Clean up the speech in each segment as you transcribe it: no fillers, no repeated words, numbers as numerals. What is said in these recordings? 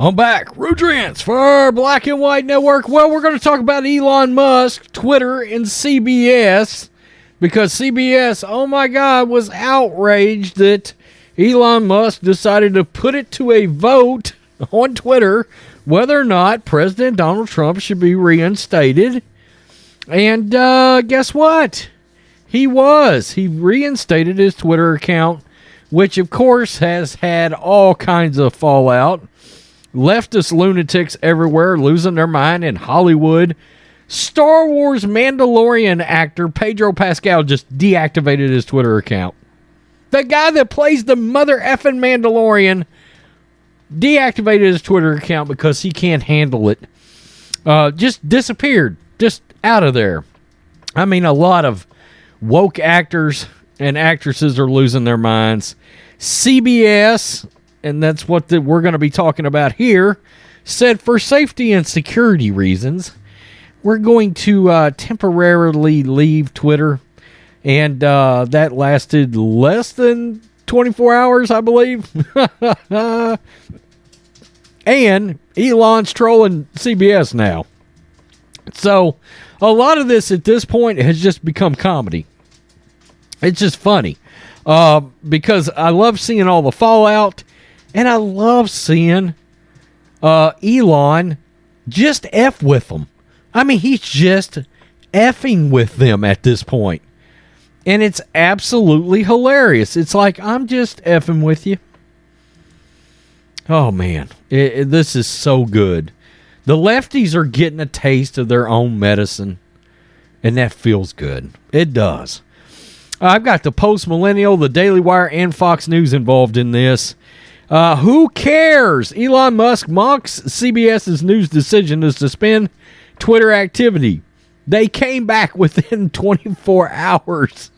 I'm back. Rudrance for Black and White Network. Well, we're going to talk about Elon Musk, Twitter, and CBS. Because CBS, oh my God, was outraged that Elon Musk decided to put it to a vote on Twitter whether or not President Donald Trump should be reinstated. And guess what? He was. He reinstated his Twitter account, which of course has had all kinds of fallout. Leftist lunatics everywhere losing their mind in Hollywood. Star Wars Mandalorian actor Pedro Pascal just deactivated his Twitter account. The guy that plays the mother effing Mandalorian deactivated his Twitter account because he can't handle it. Just disappeared. Just out of there. I mean, a lot of woke actors and actresses are losing their minds. CBS, and that's what we're going to be talking about here, said for safety and security reasons, we're going to temporarily leave Twitter. And that lasted less than 24 hours, I believe. And Elon's trolling CBS now. So a lot of this at this point has just become comedy. It's just funny. Because I love seeing all the fallout. And I love seeing Elon just F with them. I mean, he's just effing with them at this point. And it's absolutely hilarious. It's like, I'm just effing with you. Oh, man. This is so good. The lefties are getting a taste of their own medicine. And that feels good. It does. I've got the Post Millennial, the Daily Wire, and Fox News involved in this. Who cares? Elon Musk mocks CBS's news decision to suspend Twitter activity. They came back within 24 hours.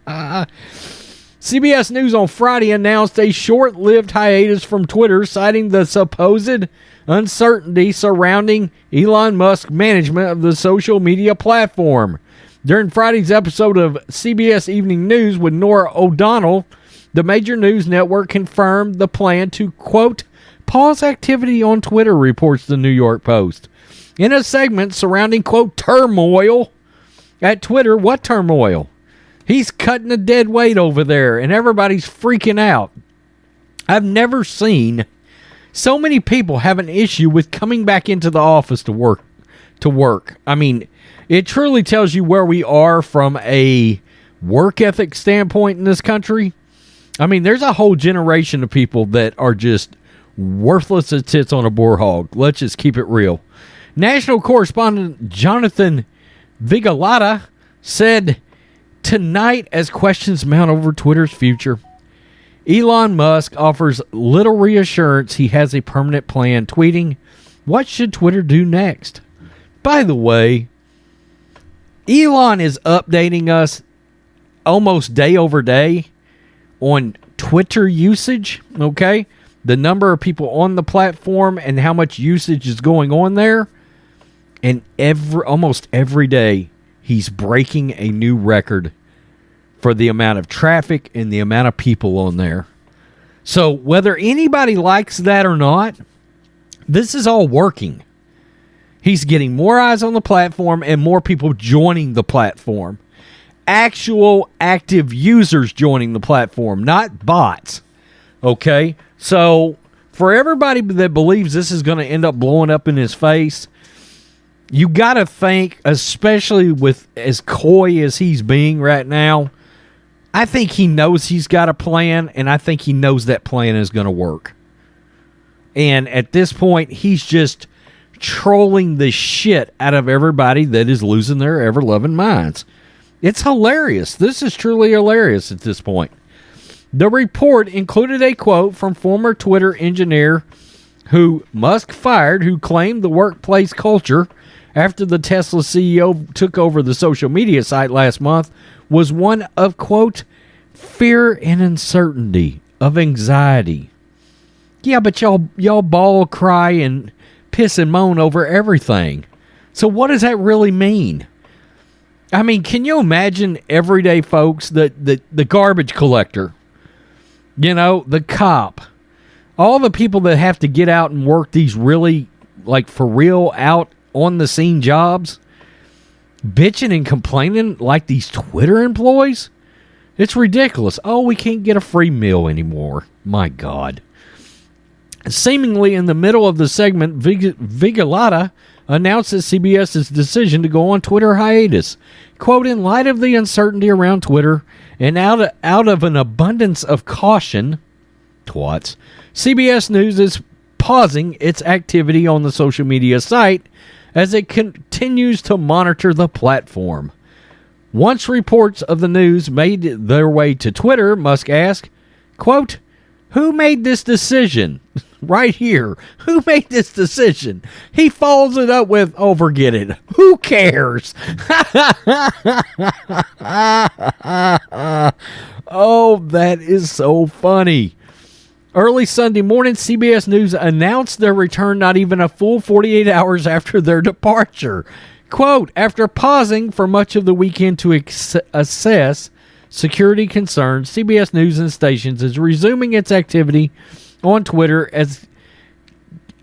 CBS News on Friday announced a short-lived hiatus from Twitter, citing the supposed uncertainty surrounding Elon Musk's management of the social media platform. During Friday's episode of CBS Evening News with Norah O'Donnell, the major news network confirmed the plan to, quote, pause activity on Twitter, reports the New York Post. In a segment surrounding, quote, turmoil at Twitter. What turmoil? He's cutting a dead weight over there, and everybody's freaking out. I've never seen so many people have an issue with coming back into the office to work. I mean, it truly tells you where we are from a work ethic standpoint in this country. I mean, there's a whole generation of people that are just worthless as tits on a boar hog. Let's just keep it real. National correspondent Jonathan Vigalotta said tonight, as questions mount over Twitter's future, Elon Musk offers little reassurance he has a permanent plan, tweeting, what should Twitter do next? By the way, Elon is updating us almost day over day on Twitter usage, okay? The number of people on the platform and how much usage is going on there. And almost every day, he's breaking a new record for the amount of traffic and the amount of people on there. So whether anybody likes that or not, this is all working. He's getting more eyes on the platform and more people joining the platform. Actual active users joining the platform, not bots. Okay? So for everybody that believes this is going to end up blowing up in his face, you got to think, especially with as coy as he's being right now, I think he knows he's got a plan, and I think he knows that plan is going to work. And at this point, he's just trolling the shit out of everybody that is losing their ever-loving minds. It's hilarious. This is truly hilarious at this point. The report included a quote from former Twitter engineer who Musk fired, who claimed the workplace culture after the Tesla CEO took over the social media site last month was one of, quote, fear and uncertainty, of anxiety. Yeah, but y'all bawl, cry, and piss and moan over everything. So what does that really mean? I mean, can you imagine everyday folks, the garbage collector, you know, the cop, all the people that have to get out and work these really, like, for real, out on the scene jobs, bitching and complaining like these Twitter employees. It's ridiculous. Oh, we can't get a free meal anymore. My God. Seemingly in the middle of the segment, Vigilata announced that CBS's decision to go on Twitter hiatus. Quote, in light of the uncertainty around Twitter and out of an abundance of caution, twats, CBS News is pausing its activity on the social media site as it continues to monitor the platform. Once reports of the news made their way to Twitter, Musk asked, quote, who made this decision? Right here. Who made this decision? He follows it up with, oh, forget it. Who cares? Oh, that is so funny. Early Sunday morning, CBS News announced their return not even a full 48 hours after their departure. Quote, after pausing for much of the weekend to assess security concerns, CBS News and Stations is resuming its activity on Twitter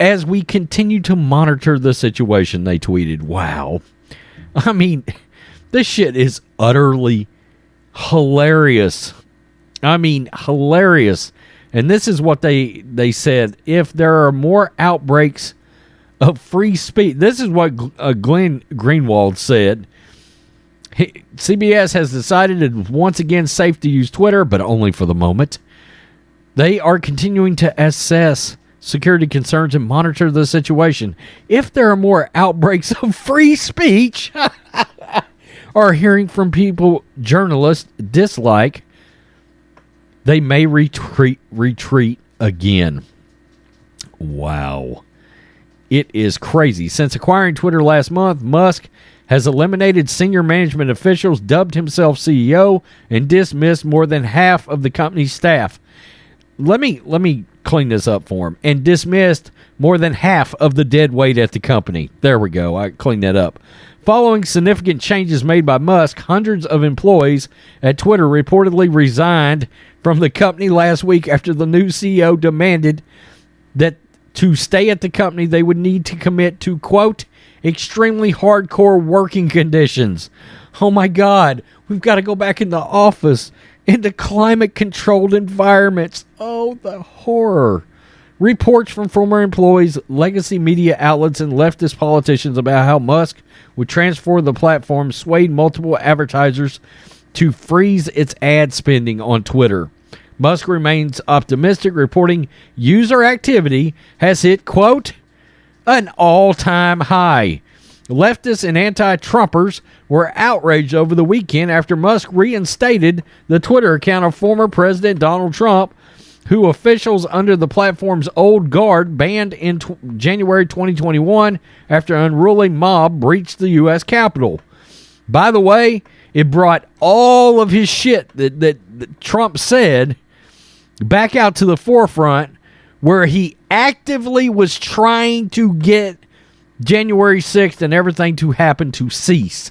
as we continue to monitor the situation, they tweeted. Wow. I mean, this shit is utterly hilarious. I mean, hilarious. And this is what they said. If there are more outbreaks of free speech, this is what Glenn Greenwald said. CBS has decided it is once again safe to use Twitter, but only for the moment. They are continuing to assess security concerns and monitor the situation. If there are more outbreaks of free speech or hearing from people journalists dislike, they may retreat again. Wow. It is crazy. Since acquiring Twitter last month, Musk has eliminated senior management officials, dubbed himself CEO, and dismissed more than half of the company's staff. Let me clean this up for him. And dismissed more than half of the dead weight at the company. There we go. I cleaned that up. Following significant changes made by Musk, hundreds of employees at Twitter reportedly resigned from the company last week after the new CEO demanded that to stay at the company, they would need to commit to, quote, extremely hardcore working conditions. Oh my God, we've got to go back in the office, into climate-controlled environments. Oh, the horror. Reports from former employees, legacy media outlets, and leftist politicians about how Musk would transform the platform swayed multiple advertisers to freeze its ad spending on Twitter. Musk remains optimistic, reporting user activity has hit, quote, an all-time high. Leftists and anti-Trumpers were outraged over the weekend after Musk reinstated the Twitter account of former President Donald Trump, who officials under the platform's old guard banned in January 2021 after an unruly mob breached the U.S. Capitol. By the way, it brought all of his shit that Trump said back out to the forefront, where he actively was trying to get January 6th and everything to happen to cease.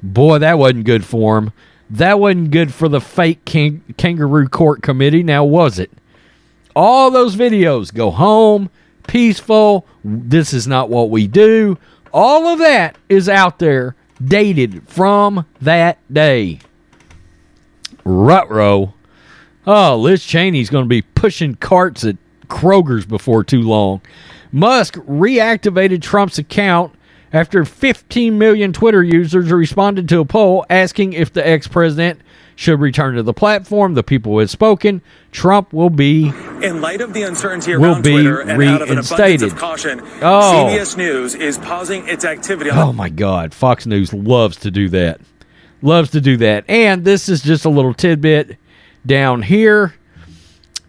Boy, that wasn't good for him. That wasn't good for the fake kangaroo court committee, now was it? All those videos, go home, peaceful, this is not what we do. All of that is out there, dated from that day. Ruh-roh. Oh, Liz Cheney's going to be pushing carts at Kroger's before too long. Musk reactivated Trump's account after 15 million Twitter users responded to a poll asking if the ex-president should return to the platform. The people who had spoken, Trump will be, in light of the uncertainty around Twitter and out of an abundance of caution, CBS News is pausing its activity. Oh my God, Fox News loves to do that. Loves to do that. And this is just a little tidbit down here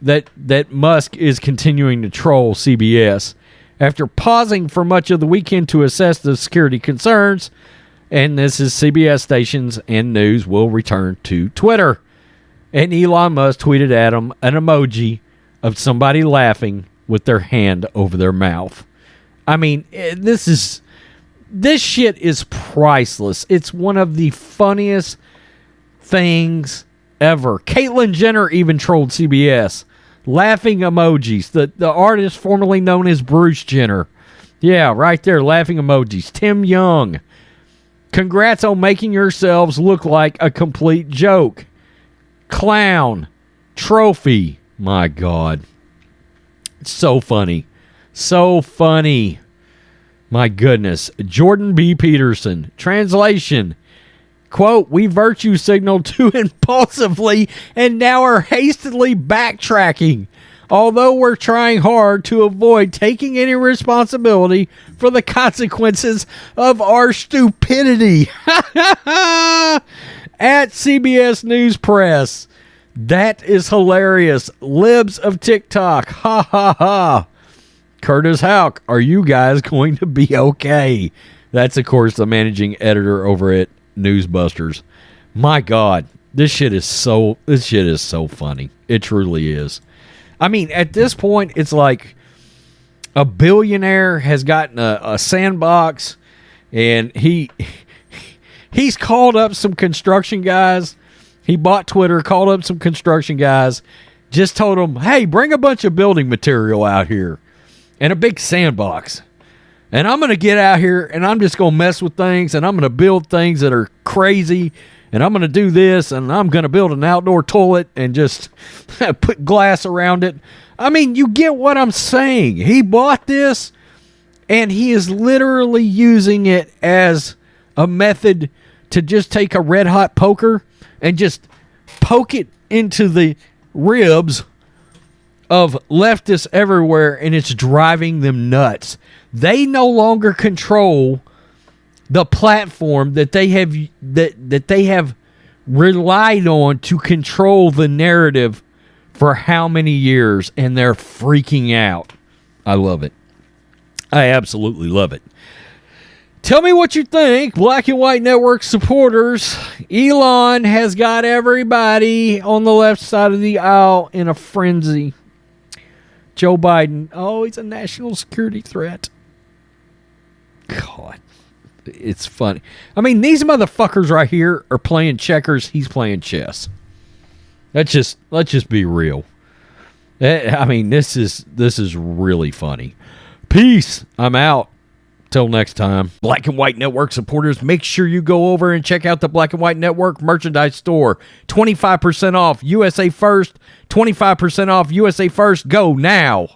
that Musk is continuing to troll CBS. After pausing for much of the weekend to assess the security concerns, and this is CBS Stations and News will return to Twitter. And Elon Musk tweeted at him an emoji of somebody laughing with their hand over their mouth. I mean, this shit is priceless. It's one of the funniest things ever. Caitlyn Jenner even trolled CBS. Laughing emojis. The artist formerly known as Bruce Jenner. Yeah, right there. Laughing emojis. Tim Young. Congrats on making yourselves look like a complete joke. Clown. Trophy. My God. It's so funny. So funny. My goodness. Jordan B. Peterson. Translation. Quote, we virtue signaled too impulsively and now are hastily backtracking. Although we're trying hard to avoid taking any responsibility for the consequences of our stupidity. At CBS News Press. That is hilarious. Libs of TikTok. Ha ha ha. Curtis Houck, are you guys going to be okay? That's, of course, the managing editor over at Newsbusters. My God, this shit is so funny. It truly is. I mean, at this point, it's like a billionaire has gotten a sandbox, and he's called up some construction guys. He bought Twitter, called up some construction guys, just told them, hey, bring a bunch of building material out here and a big sandbox. And I'm going to get out here, and I'm just going to mess with things, and I'm going to build things that are crazy, and I'm going to do this, and I'm going to build an outdoor toilet and just put glass around it. I mean, you get what I'm saying. He bought this, and he is literally using it as a method to just take a red-hot poker and just poke it into the ribs of leftists everywhere, and it's driving them nuts. They no longer control the platform that they have that they have relied on to control the narrative for how many years, and they're freaking out. I love it. I absolutely love it. Tell me what you think, Black and White Network supporters. Elon has got everybody on the left side of the aisle in a frenzy. Joe Biden, oh, he's a national security threat. God, it's funny. I mean, these motherfuckers right here are playing checkers. He's playing chess. Let's just be real. I mean, this is really funny. Peace. I'm out. Till next time. Black and White Network supporters, make sure you go over and check out the Black and White Network merchandise store. 25% off USA First. 25% off USA First. Go now.